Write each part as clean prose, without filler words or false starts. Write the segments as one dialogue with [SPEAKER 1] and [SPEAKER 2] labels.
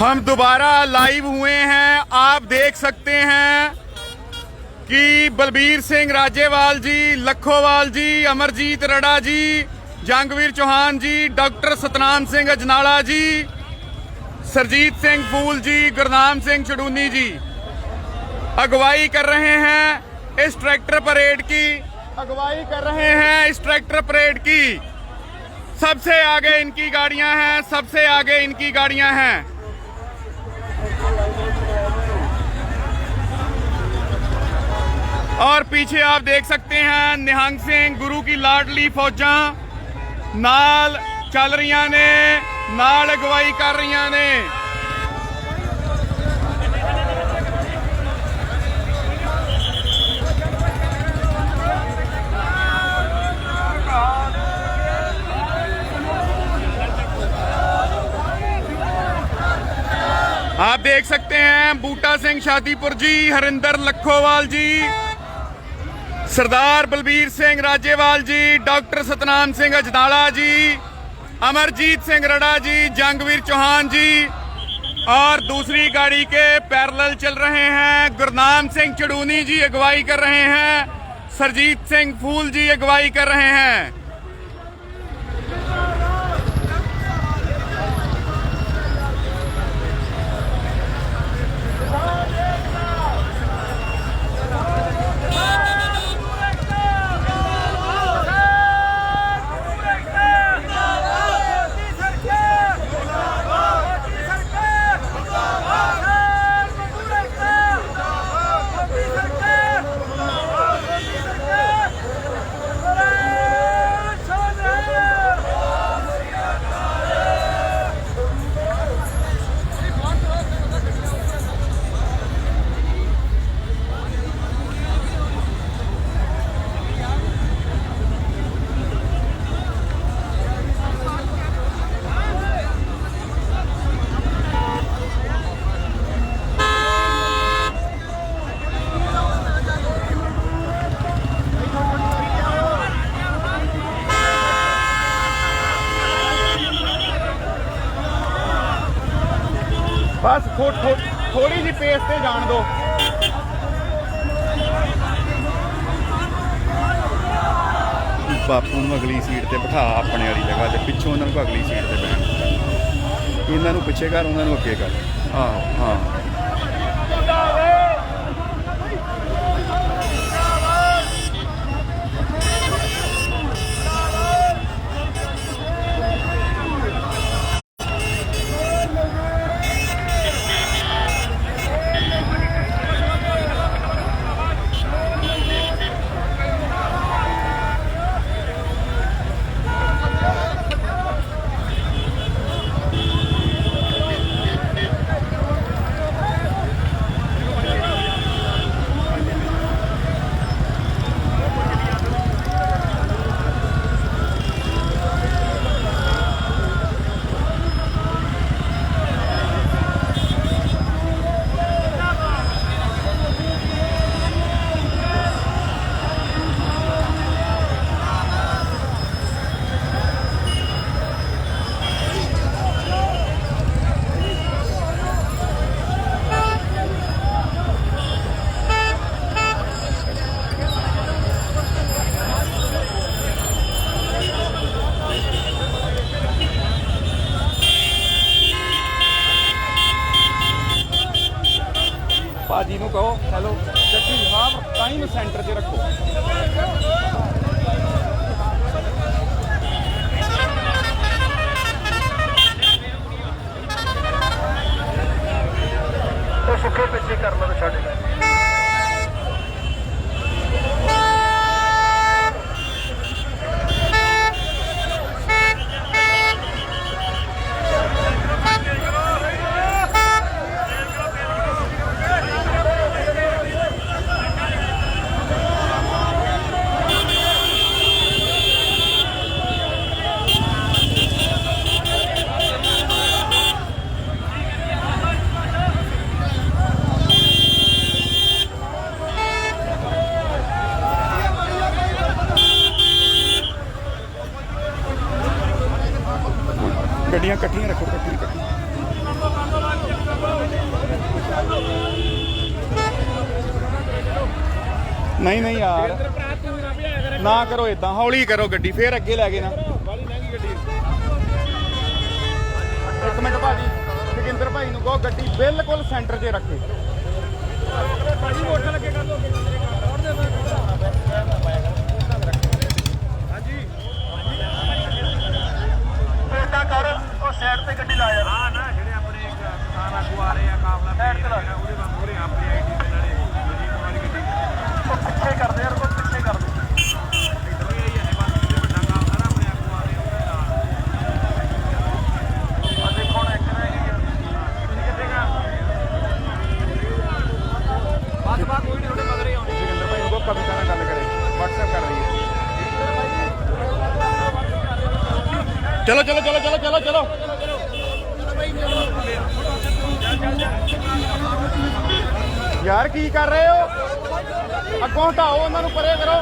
[SPEAKER 1] हम दोबारा लाइव हुए हैं। आप देख सकते हैं कि बलबीर सिंह राजेवाल जी, लखोवाल जी, अमरजीत रड़ा जी, जंगवीर चौहान जी, डॉक्टर सतनाम सिंह अजनाला जी, सरजीत सिंह फूल जी, गुरनाम सिंह चड़ूनी जी अगुवाई कर रहे हैं इस ट्रैक्टर परेड की। अगुवाई कर रहे हैं इस ट्रैक्टर परेड की। सबसे आगे इनकी गाड़ियां हैं, सबसे आगे इनकी गाड़ियां हैं। और पीछे आप देख सकते हैं निहंग सिंह गुरु की लाडली फौजा नाल चल रही ने, नाल अगवाई कर रही ने। आप देख सकते हैं बूटा सिंह शादीपुर जी, हरिंदर लखोवाल जी, सरदार बलबीर सिंह राजेवाल जी, डॉक्टर सतनाम सिंह अजनाला जी, अमरजीत सिंह रड़ा जी, जंगवीर चौहान जी। और दूसरी गाड़ी के पैरेलल चल रहे हैं गुरनाम सिंह चड़ूनी जी अगवाई कर रहे हैं, सरजीत सिंह फूल जी अगवाई कर रहे हैं। बस थोड़ी जी पेस से जान दो। बापू ਨੂੰ अगली सीट ਤੇ ਬਿਠਾ ਆਪਣੇ ਵਾਲੀ ਜਗ੍ਹਾ ਤੇ, ਪਿੱਛੋਂ ਉਹਨਾਂ ਨੂੰ अगली सीट ਤੇ ਬੈਠ। ਇਹਨਾਂ ਨੂੰ ਪਿੱਛੇ ਕਰ, ਉਹਨਾਂ ਨੂੰ ਅੱਗੇ ਕਰ। ਹਾਂ ਭਾਜੀ ਨੂੰ ਕਹੋ ਹੈਲੋ ਜੱਗੀ ਸਾਹਿਬ ਟਾਈਮ ਸੈਂਟਰ 'ਚ ਰੱਖੋ। ਉਹ ਸੁੱਕੇ ਪਿੱਛੇ ਕਰ ਲਓ ਛੱਡ। ਗੱਡੀਆਂ ਇਕੱਠੀਆਂ ਰੱਖੋ, ਇਕੱਠੀਆਂ। नहीं नहीं यार ना करो इदा, हौली करो गड्डी, फिर अगे लै गए ना। एक मिनट भाजी, जोगिंदर भाई नूं कहो गड्डी बिल्कुल सेंटर 'च रखे।
[SPEAKER 2] ਸਾਈਡ ਤੇ ਗੱਡੀ ਲਾ ਯਾਰ। ਹਾਂ ਨਾ ਜਿਹੜੇ ਆਪਣੇ ਕਿਸਾਨ ਆਗੂ ਆ ਰਹੇ ਆ ਕਾਫਲਾ ਸਾਈਡ ਤੇ ਲਾ ਉਹਦੇ ਵਾਂਗ ਪੂਰੇ ਆਪਣੀ ਆਈਡੀ ਦੇ ਨਾਲੇ ਜਿਹੜੀ ਵਾਲੀ ਗੱਡੀ ਪਿੱਛੇ ਕਰਦੇ ਯਾਰ, ਕੋਈ ਪਿੱਛੇ ਕਰ ਦੇ ਇਧਰ ਹੀ ਆਈ ਬਸ ਵੱਡਾ ਕਾਫਲਾ ਨਾ ਆਪਣੇ ਆਗੂ ਆ ਰਹੇ ਉਹਦੇ ਨਾਲ। ਆ ਦੇਖੋ ਹੁਣ ਇੱਕ ਨਾ ਹੈਗੀ ਤੁਸੀਂ ਕਿੱਥੇ ਗਾ ਬਸ ਬਾ ਕੋਈ ਨਹੀਂ ਤੁਹਾਡੇ ਮਗਰ ਹੀ ਆਉਂਦੇ।
[SPEAKER 1] जोगिंदर भाई को कविता ਨਾਲ ਗੱਲ करे, WhatsApp कर रही है। चलो चलो चलो चलो चलो चलो यार की कर रहे हो? अगों हटाओ, उन्होंने परे करो।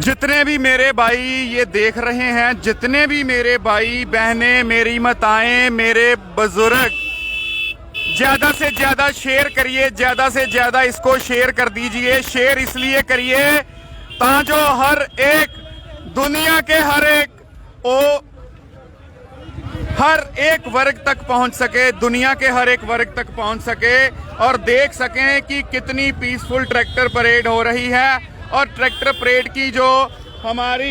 [SPEAKER 1] जितने भी मेरे भाई ये देख रहे हैं, जितने भी मेरे भाई बहनें, मेरी माताएं, मेरे बुजुर्ग, ज्यादा से ज्यादा शेयर करिए, ज्यादा से ज्यादा इसको शेयर कर दीजिए। शेयर इसलिए करिए ताकि हर एक दुनिया के हर एक वर्ग तक पहुंच सके, दुनिया के हर एक वर्ग तक पहुंच सके और देख सकें कि कितनी पीसफुल ट्रैक्टर परेड हो रही है। और ट्रैक्टर परेड की जो हमारी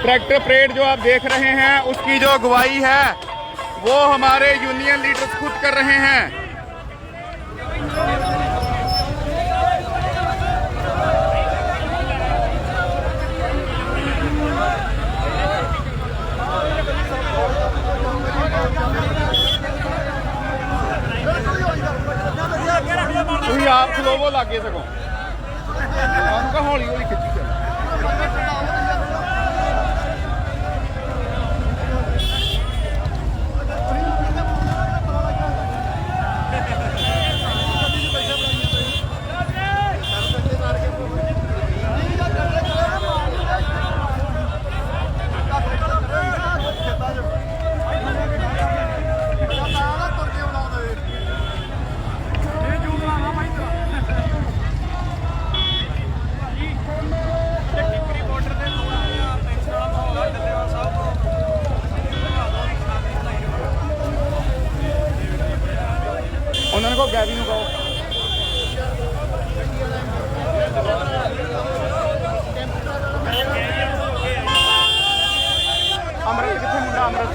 [SPEAKER 1] ट्रैक्टर परेड जो आप देख रहे हैं, उसकी जो अगुवाई है वो हमारे यूनियन लीडर्स खुद कर रहे हैं। तुम आप खलोवो लागे सको हौली हौली खिंची चल। उन्होंने को गैवी नूं कहो अमृत किथे मुंडा अमृत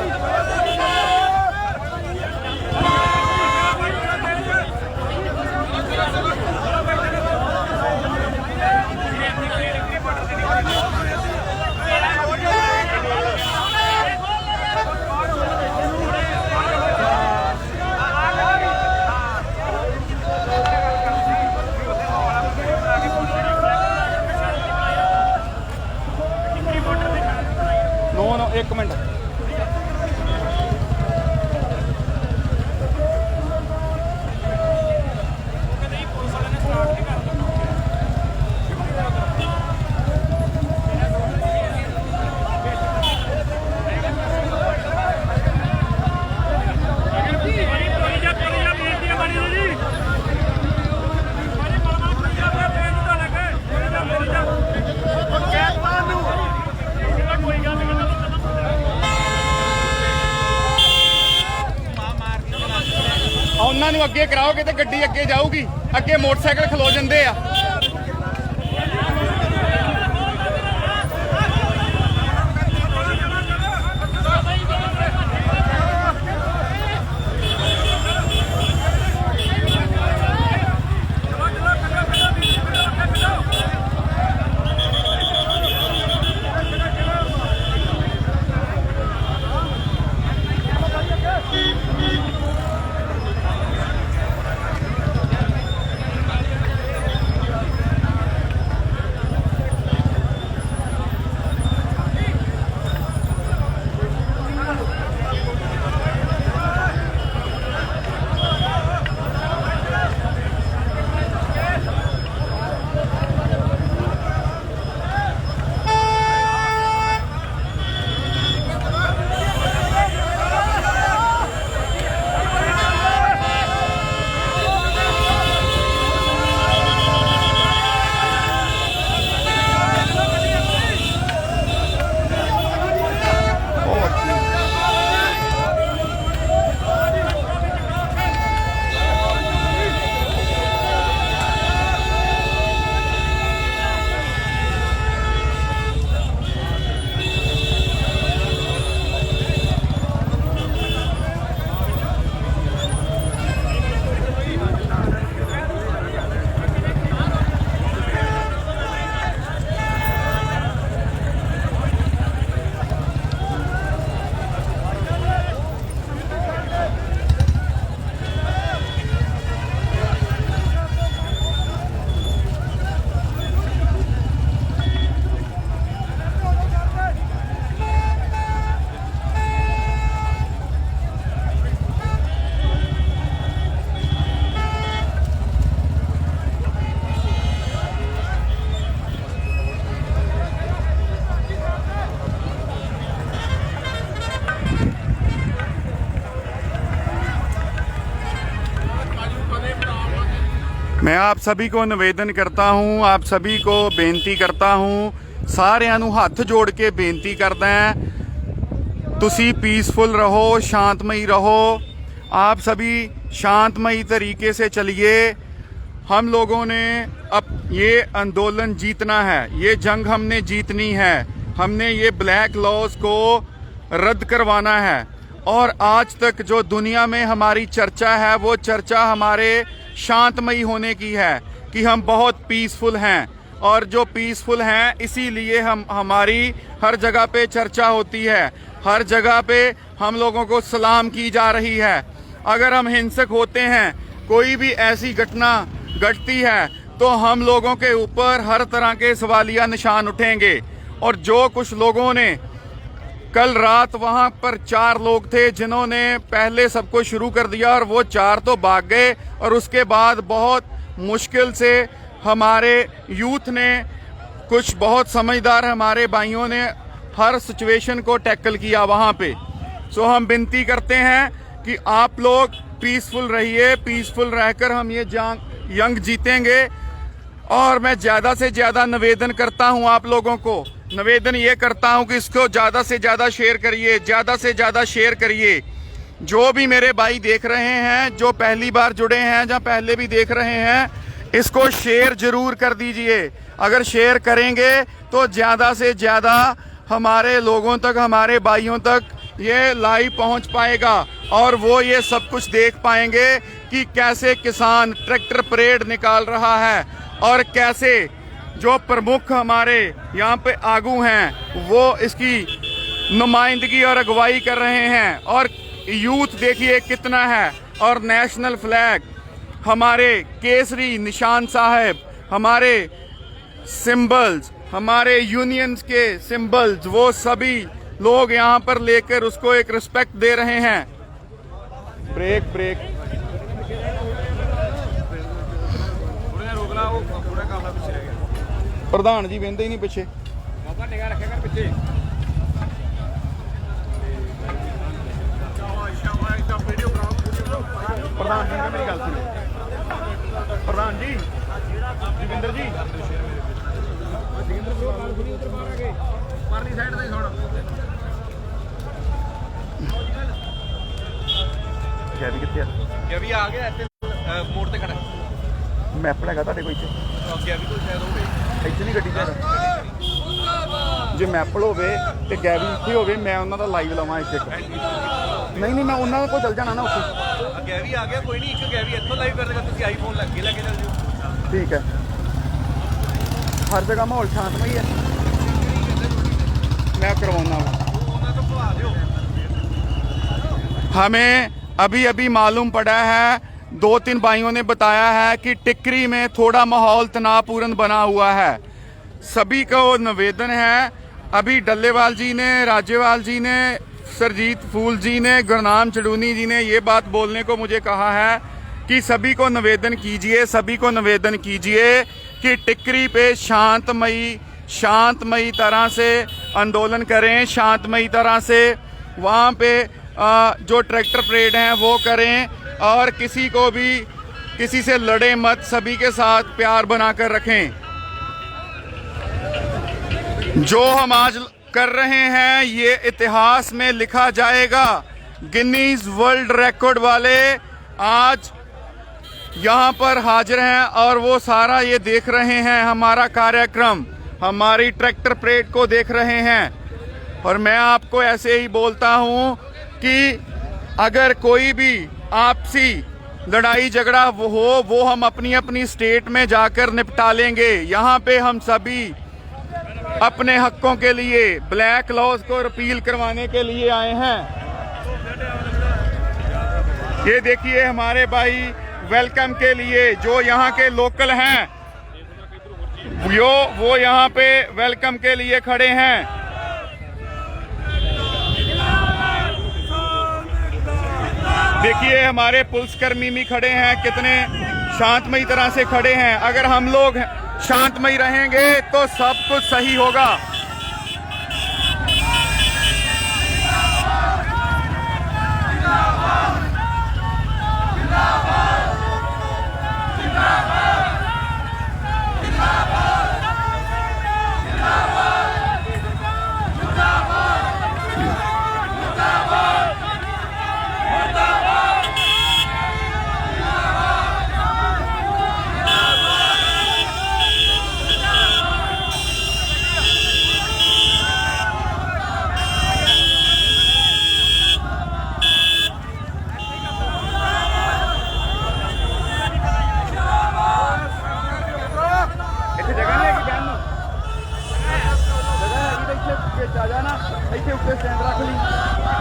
[SPEAKER 1] एक मिनट ਉਹਨਾਂ ਨੂੰ ਅੱਗੇ ਕਰਾਓਗੇ ਤੇ ਗੱਡੀ ਅੱਗੇ ਜਾਊਗੀ। ਅੱਗੇ ਮੋਟਰਸਾਈਕਲ ਖਲੋ ਜਾਂਦੇ ਆ। मैं आप सभी को निवेदन करता हूं, आप सभी को बेनती करता हूं, ਸਾਰਿਆਂ ਨੂੰ ਹੱਥ ਜੋੜ ਕੇ ਬੇਨਤੀ ਕਰਦਾ ਹਾਂ, तुसी पीसफुल रहो, शांतमयी रहो, आप सभी शांतमयी तरीके से चलिए। हम लोगों ने अब ये आंदोलन जीतना है, ये जंग हमने जीतनी है, हमने ये ब्लैक लॉज को रद्द करवाना है। और आज तक जो दुनिया में हमारी चर्चा है वो चर्चा हमारे शांतमयी होने की है कि हम बहुत पीसफुल हैं, और जो पीसफुल हैं इसीलिए हमारी हर जगह पे चर्चा होती है, हर जगह पे हम लोगों को सलाम की जा रही है। अगर हम हिंसक होते हैं, कोई भी ऐसी घटना घटती है, तो हम लोगों के ऊपर हर तरह के सवालिया निशान उठेंगे। और जो कुछ लोगों ने कल रात वहां पर 4 लोग थे जिन्होंने पहले सबको शुरू कर दिया, और वो 4 तो भाग गए, और उसके बाद बहुत मुश्किल से हमारे यूथ ने, कुछ बहुत समझदार हमारे भाइयों ने हर सिचुएशन को टैकल किया वहाँ पे। सो हम विनती करते हैं कि आप लोग पीसफुल रहिए, पीसफुल रहकर हम ये जंग जीतेंगे। और मैं ज़्यादा से ज़्यादा निवेदन करता हूँ, आप लोगों को निवेदन ये करता हूँ कि इसको ज़्यादा से ज़्यादा शेयर करिए, ज़्यादा से ज़्यादा शेयर करिए। जो भी मेरे भाई देख रहे हैं, जो पहली बार जुड़े हैं या पहले भी देख रहे हैं, इसको शेयर जरूर कर दीजिए। अगर शेयर करेंगे तो ज़्यादा से ज़्यादा हमारे लोगों तक, हमारे भाइयों तक ये लाइव पहुंच पाएगा, और वो ये सब कुछ देख पाएंगे कि कैसे किसान ट्रैक्टर परेड निकाल रहा है, और कैसे जो प्रमुख हमारे यहाँ पे आगू हैं वो इसकी नुमाइंदगी और अगुवाई कर रहे हैं। और यूथ देखिए कितना है, और नेशनल फ्लैग, हमारे केसरी निशान साहब, हमारे सिंबल्स, हमारे यूनियंस के सिंबल्स, वो सभी लोग यहाँ पर लेकर उसको एक रिस्पेक्ट दे रहे हैं। ब्रेक ब्रेक प्रधान जी वेंदे ही नहीं पीछे, प्रधान जी मेरी गल सुनो, प्रधान जी जोगिंदर जी गैवी कितने गैवी आ गया मोड़ ते खड़ा मैप हैगा ਤੁਹਾਡੇ कोई गैवी तो शायद होवे ਇੱਥੇ ਨਹੀਂ ਗੱਡੀ ਤੇ ਜੇ ਮੈਪਲ ਹੋਵੇ ਤੇ ਗੈਵੀ ਇੱਥੇ ਹੋਵੇ, ਮੈਂ ਉਹਨਾਂ ਦਾ ਲਾਈਵ ਲਵਾਂ ਇੱਥੇ। ਨਹੀਂ ਮੈਂ ਉਹਨਾਂ ਕੋਲ ਚੱਲ ਜਾਣਾ ਨਾ ਉੱਥੇ। ਗੈਵੀ ਆ ਗਿਆ, ਕੋਈ ਨਹੀਂ, ਇੱਕ ਗੈਵੀ ਇੱਥੋਂ ਲਾਈਵ ਕਰ ਦੇਗਾ, ਤੁਸੀਂ ਆਈਫੋਨ ਲੱਗ ਕੇ ਲੈ ਕੇ ਚੱਲ ਜਿਓ। ठीक है, हर जगह माहौल शांतमयी है, मैं करवाना। हमें अभी अभी मालूम पड़ा है, 2-3 भाइयों ने बताया है कि टिकरी में थोड़ा माहौल तनावपूर्ण बना हुआ है। सभी को निवेदन है, अभी डल्लेवाल जी ने, राज्यवाल जी ने, सरजीत फूल जी ने, गुरनाम चड़ूनी जी ने ये बात बोलने को मुझे कहा है कि सभी को निवेदन कीजिए, सभी को निवेदन कीजिए कि टिकरी पे शांतमयी तरह से आंदोलन करें, शांतमयी तरह से वहाँ पे जो ट्रैक्टर परेड हैं वो करें, और किसी को भी किसी से लड़े मत, सभी के साथ प्यार बनाकर रखें। जो हम आज कर रहे हैं ये इतिहास में लिखा जाएगा। गिनीज वर्ल्ड रिकॉर्ड वाले आज यहाँ पर हाजिर हैं, और वो सारा ये देख रहे हैं, हमारा कार्यक्रम, हमारी ट्रैक्टर परेड को देख रहे हैं। और मैं आपको ऐसे ही बोलता हूँ कि अगर कोई भी आपसी लड़ाई झगड़ा वो हम अपनी अपनी स्टेट में जाकर निपटा लेंगे। यहाँ पे हम सभी अपने हकों के लिए, ब्लैक लॉज को रिपील करवाने के लिए आए हैं। ये देखिए हमारे भाई वेलकम के लिए जो यहाँ के लोकल हैं, वो यहाँ पे वेलकम के लिए खड़े हैं। देखिए हमारे पुलिसकर्मी भी खड़े हैं, कितने शांतमयी तरह से खड़े हैं। अगर हम लोग शांतमयी रहेंगे तो सब कुछ सही होगा। जिंदाबाद, जिंदाबाद, जिंदाबाद। ਇੱਥੇ ਵਿੱਚ ਆ ਜਾ ਨਾ ਇੱਥੇ ਉੱਤੇ ਸਟੈਂਡ ਰੱਖ ਲਈ